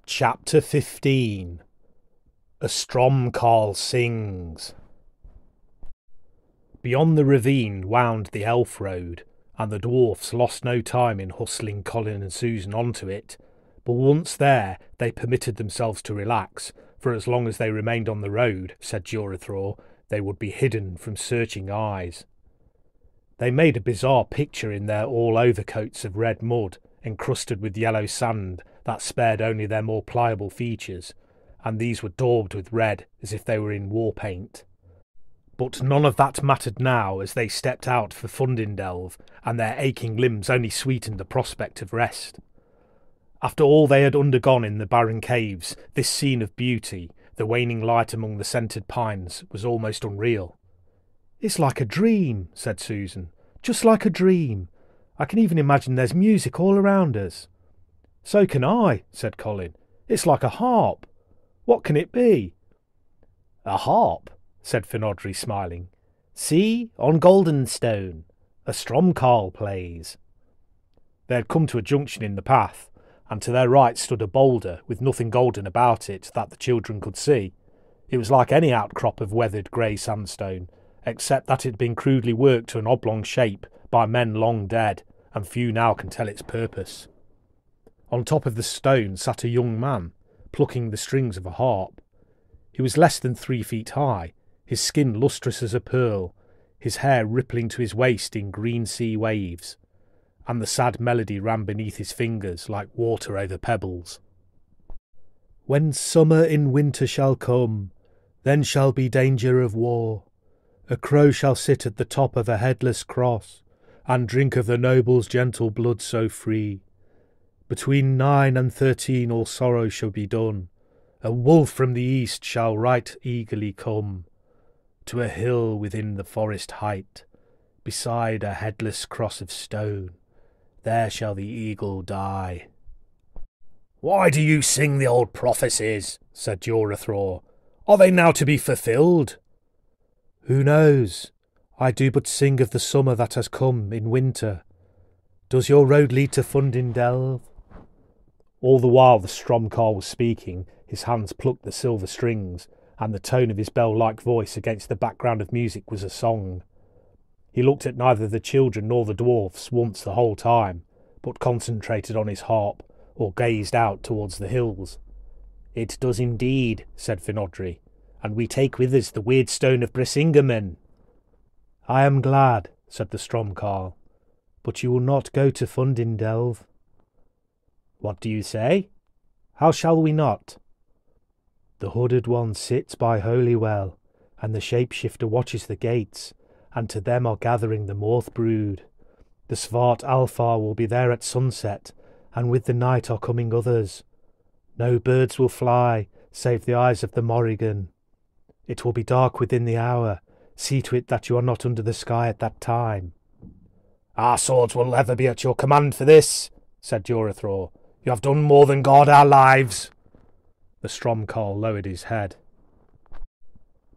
Chapter 15. A Stromkarl Sings. Beyond the ravine wound the elf road, and the dwarfs lost no time in hustling Colin and Susan onto it, but once there they permitted themselves to relax, for as long as they remained on the road, said Jurathor, they would be hidden from searching eyes. They made a bizarre picture in their all-overcoats of red mud, encrusted with yellow sand that spared only their more pliable features, and these were daubed with red as if they were in war paint. But none of that mattered now as they stepped out for Fundindelv, and their aching limbs only sweetened the prospect of rest. After all they had undergone in the barren caves, this scene of beauty, the waning light among the scented pines, was almost unreal. "It's like a dream," said Susan. "Just like a dream. I can even imagine there's music all around us." "So can I," said Colin. "It's like a harp. What can it be?" "A harp," said Finodri, smiling. "See, on Goldenstone, a Stromkarl plays." They had come to a junction in the path, and to their right stood a boulder with nothing golden about it that the children could see. It was like any outcrop of weathered grey sandstone, except that it had been crudely worked to an oblong shape by men long dead, and few now can tell its purpose. On top of the stone sat a young man, plucking the strings of a harp. He was less than 3 feet high, his skin lustrous as a pearl, his hair rippling to his waist in green sea waves, and the sad melody ran beneath his fingers like water over pebbles. "When summer in winter shall come, then shall be danger of war. A crow shall sit at the top of a headless cross, and drink of the noble's gentle blood so free. Between 9 and 13 all sorrow shall be done. A wolf from the east shall right eagerly come to a hill within the forest height, beside a headless cross of stone. There shall the eagle die." "Why do you sing the old prophecies?" said Jurathor. "Are they now to be fulfilled?" "Who knows? I do but sing of the summer that has come in winter. Does your road lead to Fundindelv?" All the while the Stromkarl was speaking, his hands plucked the silver strings, and the tone of his bell-like voice against the background of music was a song. He looked at neither the children nor the dwarfs once the whole time, but concentrated on his harp, or gazed out towards the hills. "It does indeed," said Finodri, "and we take with us the Weirdstone of Brisingamen." "I am glad," said the Stromkarl, "but you will not go to Fundindelv." "What do you say? How shall we not?" "The hooded one sits by Holywell, and the shapeshifter watches the gates, and to them are gathering the Morth brood. The Svart Alfar will be there at sunset, and with the night are coming others. No birds will fly, save the eyes of the Morrigan. It will be dark within the hour. See to it that you are not under the sky at that time." "Our swords will ever be at your command for this," said Jurathor. "You have done more than guard our lives." The Stromkarl lowered his head.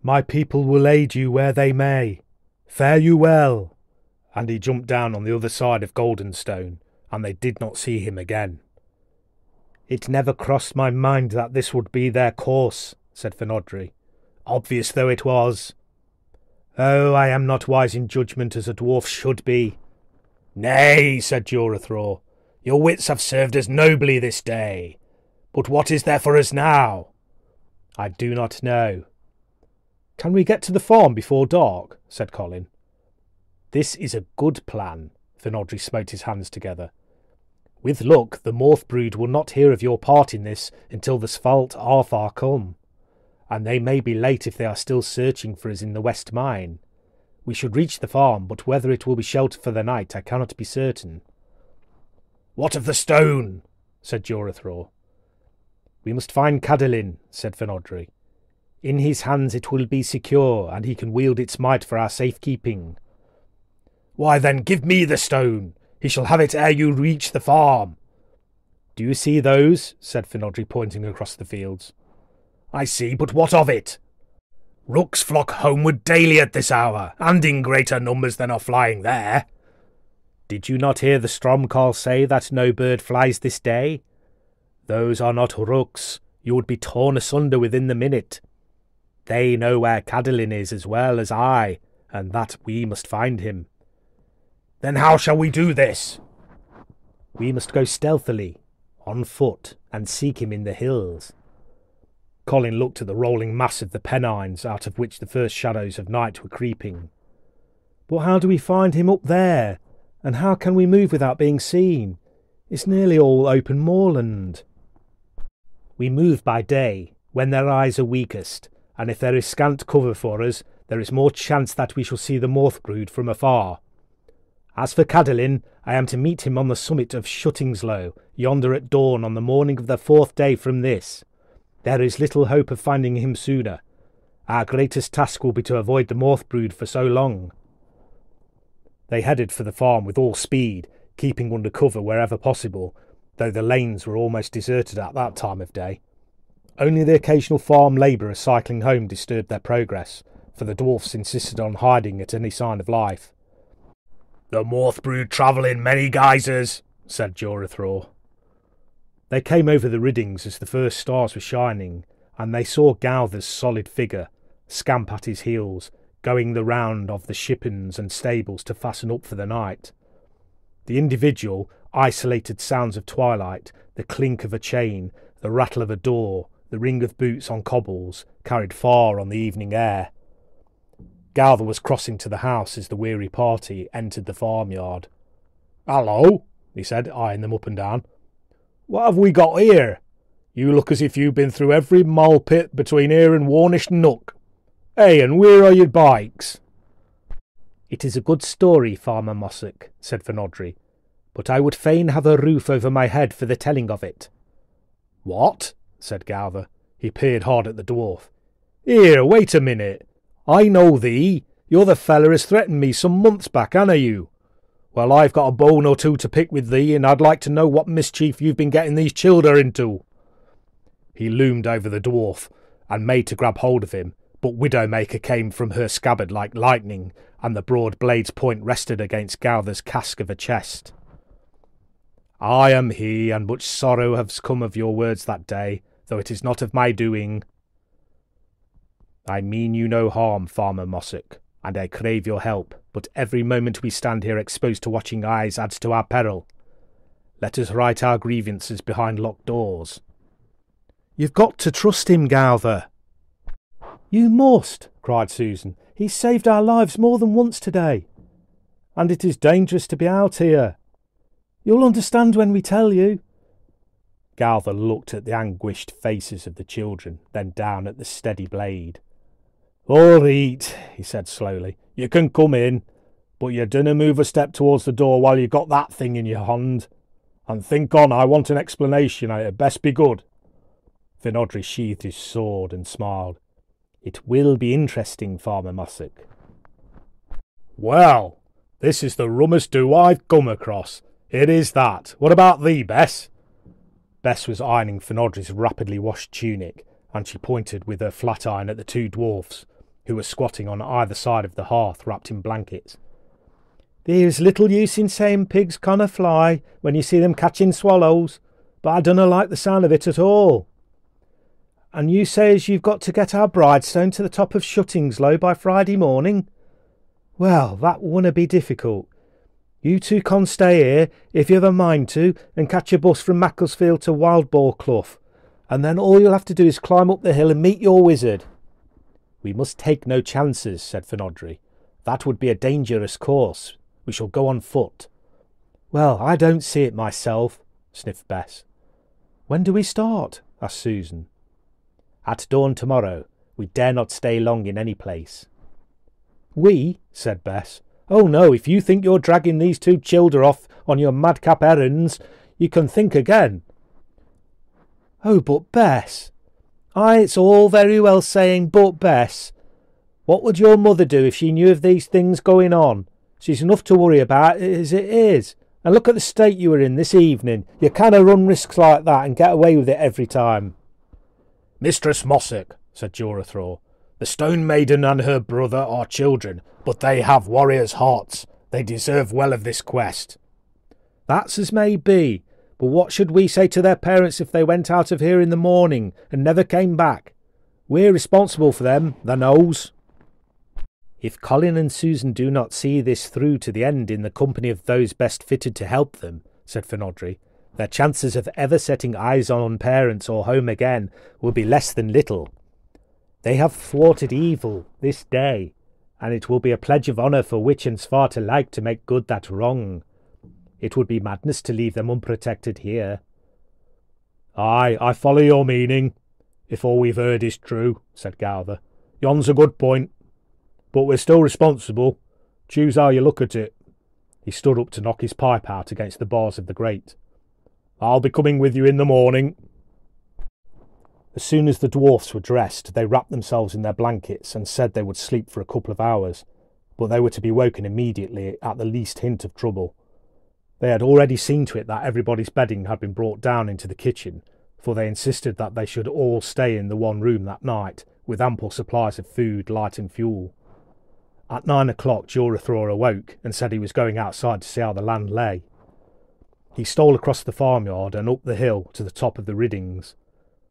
"My people will aid you where they may. Fare you well." And he jumped down on the other side of Goldenstone, and they did not see him again. "It never crossed my mind that this would be their course," said Finodri, "obvious though it was. Oh, I am not wise in judgment as a dwarf should be." "Nay," said Jurathor, "your wits have served us nobly this day. But what is there for us now?" "I do not know." "Can we get to the farm before dark?" said Colin. "This is a good plan." Finodri smote his hands together. "With luck, the Morth brood will not hear of your part in this until the Svart Alfar come, and they may be late if they are still searching for us in the West Mine. We should reach the farm, but whether it will be sheltered for the night I cannot be certain." "What of the stone?" said Jurathor. "We must find Cadolin," said Finodri. "In his hands it will be secure, and he can wield its might for our safekeeping." "Why then give me the stone. He shall have it ere you reach the farm." "Do you see those?" said Finodri, pointing across the fields. "I see, but what of it? Rooks flock homeward daily at this hour, and in greater numbers than are flying there." "Did you not hear the Stromkarl say that no bird flies this day?" Those are not rooks. You would be torn asunder within the minute. They know where Cadolin is as well as I, and that we must find him. Then how shall we do this? We must go stealthily, on foot, and seek him in the hills. Colin looked at the rolling mass of the Pennines, out of which the first shadows of night were creeping. But how do we find him up there? And how can we move without being seen? It's nearly all open moorland. We move by day, when their eyes are weakest, and if there is scant cover for us, there is more chance that we shall see the Morthbrood from afar. As for Cadolin, I am to meet him on the summit of Shuttingslow, yonder at dawn on the morning of the 4th day from this. There is little hope of finding him sooner. Our greatest task will be to avoid the Morthbrood for so long. They headed for the farm with all speed, keeping under cover wherever possible, though the lanes were almost deserted at that time of day. Only the occasional farm labourer cycling home disturbed their progress, for the dwarfs insisted on hiding at any sign of life. "The Morthbrood travel in many guises," said Jorathor. They came over the riddings as the first stars were shining, and they saw Gowther's solid figure, Scamp at his heels, going the round of the shippons and stables to fasten up for the night. The individual, isolated sounds of twilight, the clink of a chain, the rattle of a door, the ring of boots on cobbles, carried far on the evening air. Gowther was crossing to the house as the weary party entered the farmyard. "Hallo," he said, eyeing them up and down. "What have we got here? You look as if you've been through every mole pit between here and Warnish Nook. Hey, and where are your bikes?" "It is a good story, Farmer Mossock," said Fenodri, "but I would fain have a roof over my head for the telling of it." "What?" said Gowther. He peered hard at the dwarf. "Here, wait a minute. I know thee. You're the feller as threatened me some months back, anna you? Well, I've got a bone or two to pick with thee, and I'd like to know what mischief you've been getting these childer into." He loomed over the dwarf, and made to grab hold of him, but Widowmaker came from her scabbard like lightning, and the broad blade's point rested against Gowther's cask of a chest. "I am he, and much sorrow has come of your words that day, though it is not of my doing." "I mean you no harm, Farmer Mossock, and I crave your help, but every moment we stand here exposed to watching eyes adds to our peril. Let us right our grievances behind locked doors." "You've got to trust him, Gowther." "You must," cried Susan. "He's saved our lives more than once today. And it is dangerous to be out here. You'll understand when we tell you." Gowther looked at the anguished faces of the children, then down at the steady blade. "All right," he said slowly. "You can come in, but you dunna move a step towards the door while you got that thing in your hand. And think on, I want an explanation, it had best be good." Fenodri sheathed his sword and smiled. "It will be interesting, Farmer Mossock." "Well, this is the rummest do I've come across. It is that. What about thee, Bess?" Bess was ironing Fenodri's rapidly washed tunic, and she pointed with her flat iron at the two dwarfs, who were squatting on either side of the hearth wrapped in blankets. "There's little use in saying pigs canna fly when you see them catching swallows, but I dunna like the sound of it at all. And you say as you've got to get our Brisingamen to the top of Shuttingslow by Friday morning? Well, that wunna be difficult. You two can stay here, if you've a mind to, and catch a bus from Macclesfield to Wildboar Clough, and then all you'll have to do is climb up the hill and meet your wizard." "We must take no chances," said Fenodri. "That would be a dangerous course. We shall go on foot." "Well, I don't see it myself," sniffed Bess. "When do we start?" asked Susan. "At dawn tomorrow. We dare not stay long in any place." "We?" said Bess. "Oh no, if you think you're dragging these two childer off on your madcap errands, you can think again." "Oh, but Bess." "Aye, it's all very well saying but Bess. What would your mother do if she knew of these things going on? She's enough to worry about as it is. And look at the state you were in this evening. You can't run risks like that and get away with it every time." "Mistress Mossock," said Jorathor, "the Stone Maiden and her brother are children, but they have warriors' hearts. They deserve well of this quest." "That's as may be, But what should we say to their parents if they went out of here in the morning and never came back? We're responsible for them, the knows. If Colin and Susan do not see this through to the end in the company of those best fitted to help them, said Finodry, their chances of ever setting eyes on parents or home again will be less than little. They have thwarted evil this day, and it will be a pledge of honour for witch and svart alike to make good that wrong. It would be madness to leave them unprotected here. Aye, I follow your meaning, if all we've heard is true, said Garther. Yon's a good point. But we're still responsible. Choose how you look at it. He stood up to knock his pipe out against the bars of the grate. I'll be coming with you in the morning. As soon as the dwarfs were dressed, they wrapped themselves in their blankets and said they would sleep for a couple of hours, but they were to be woken immediately at the least hint of trouble. They had already seen to it that everybody's bedding had been brought down into the kitchen, for they insisted that they should all stay in the one room that night, with ample supplies of food, light and fuel. At 9 o'clock Jurathor awoke and said he was going outside to see how the land lay. He stole across the farmyard and up the hill to the top of the riddings.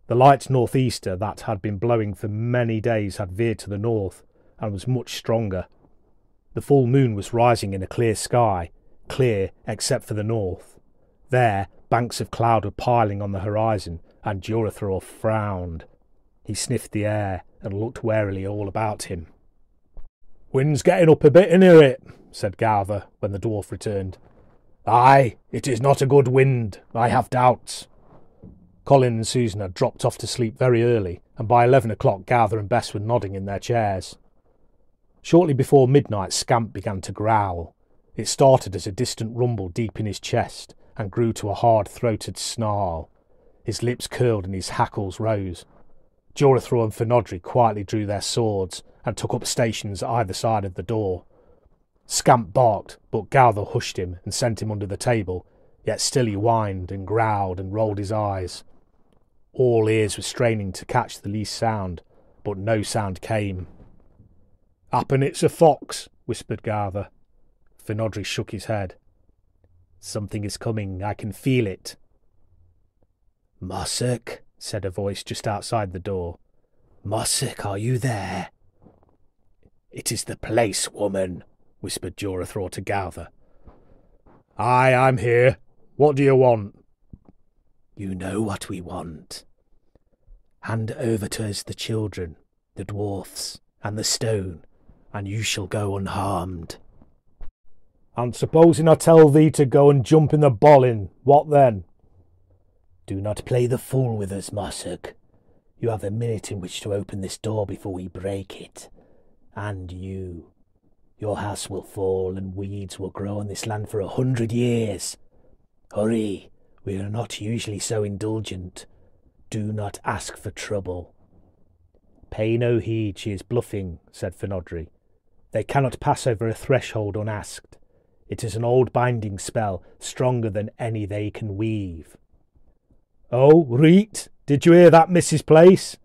The light northeaster that had been blowing for many days had veered to the north and was much stronger. The full moon was rising in a clear sky, clear except for the north. There, banks of cloud were piling on the horizon, and Jurathor frowned. He sniffed the air and looked warily all about him. Wind's getting up a bit, innit it? Said Garther, when the dwarf returned. Aye, it is not a good wind. I have doubts. Colin and Susan had dropped off to sleep very early, and by 11 o'clock Garther and Bess were nodding in their chairs. Shortly before midnight Scamp began to growl. It started as a distant rumble deep in his chest, and grew to a hard-throated snarl. His lips curled and his hackles rose. Jurathor and Finodry quietly drew their swords, and took up stations either side of the door. Scamp barked, but Garther hushed him and sent him under the table, yet still he whined and growled and rolled his eyes. All ears were straining to catch the least sound, but no sound came. "Happen it's a fox," whispered Garther. Finodry shook his head. "Something is coming, I can feel it." "Mossock," said a voice just outside the door. "Mossock, are you there?" "It is the place, woman," whispered Jurathor to Garther. "Aye, I'm here. What do you want?" "You know what we want. Hand over to us the children, the dwarfs, and the stone, and you shall go unharmed." "And supposing I tell thee to go and jump in the bollin, what then?" "Do not play the fool with us, Mossock. You have a minute in which to open this door before we break it. And you. Your house will fall and weeds will grow on this land for 100 years. Hurry, we are not usually so indulgent. Do not ask for trouble." "Pay no heed, she is bluffing," said Finodry. "They cannot pass over a threshold unasked. It is an old binding spell, stronger than any they can weave." "Oh, reet, did you hear that, Mrs. Place?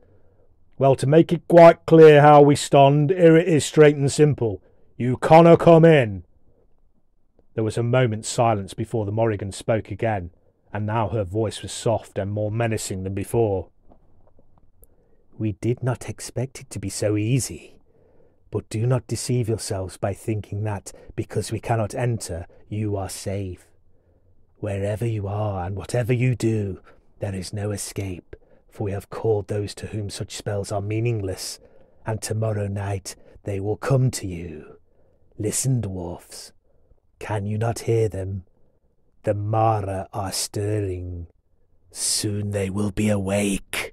Well, to make it quite clear how we stand, here it is straight and simple. You cannot come in." There was a moment's silence before the Morrigan spoke again, and now her voice was soft and more menacing than before. "We did not expect it to be so easy. But do not deceive yourselves by thinking that, because we cannot enter, you are safe. Wherever you are and whatever you do, there is no escape, for we have called those to whom such spells are meaningless, and tomorrow night they will come to you. Listen, dwarfs. Can you not hear them? The Mara are stirring. Soon they will be awake."